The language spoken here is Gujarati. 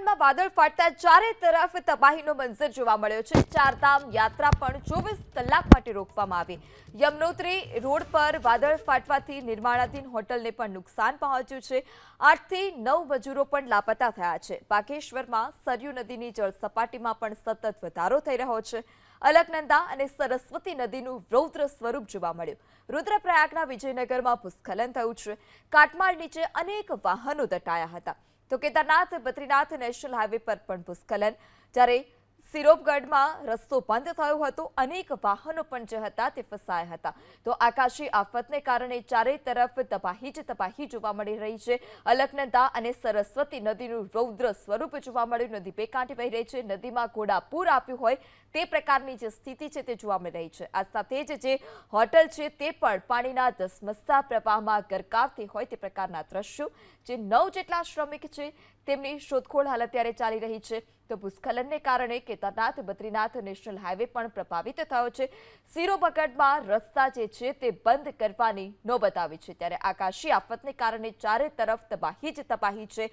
બંગાળમાં વાદળ ફાટતા ચારે તરફ તબાહીનો મંઝર જોવા મળ્યો છે। ચારધામ યાત્રા પણ 24 કલાક માટે રોકવામાં આવી। યમનોત્રી રોડ પર વાદળ ફાટવાથી નિર્માણાધીન હોટલને પણ નુકસાન પહોંચ્યું છે। 8 થી 9 મજૂરો પણ લાપતા થયા છે। બાગેશ્વરમાં સરયુ નદીની જળ સપાટીમાં પણ સતત વધારો થઈ રહ્યો છે। અલકનંદા અને સરસ્વતી નદીનું રૌદ્ર સ્વરૂપ જોવા મળ્યું। રુદ્રપ્રયાગના વિજયનગરમાં ભૂસ્ખલન થયું છે। કાટમાળ નીચે અનેક વાહનો દટાયા હતા। તો કેદારનાથ બદ્રીનાથ નેશનલ હાઈવે પર પણ ભૂસ્ખલન, જ્યારે સિરોપગઢમાં રસ્તો બંધ થયો હતો। અનેક વાહનો પણ જે હતા તે ફસાયા હતા। તો આકાશી આફતને કારણે ચારે તરફ તબાહી જ તબાહી જોવા મળી રહી છે। અલકનંદા અને સરસ્વતી નદીનું રૌદ્ર સ્વરૂપ જોવા મળ્યું। નદી બે કાંઠે વહી રહી છે। નદીમાં ઘોડાપૂર આવ્યું હોય તે પ્રકારની જે સ્થિતિ છે તે જોવા મળી રહી છે। આ સાથે જ જે હોટલ છે તે પણ પાણીના ધસમસતા પ્રવાહમાં ગરકાવતી હોય તે પ્રકારના દ્રશ્યો। જે 9 જેટલા શ્રમિક છે તેમની શોધખોળ હાલ અત્યારે ચાલી રહી છે। તો ભૂસ્ખલનને કારણે કેદારનાથ બદ્રીનાથ નેશનલ હાઈવે પણ પ્રભાવિત થયો છે। સિરોપગઢમાં રસ્તા જે છે તે બંધ કરવાની નોબત આવી છે। ત્યારે આકાશી આફતને કારણે ચારે તરફ તબાહી જ તબાહી છે।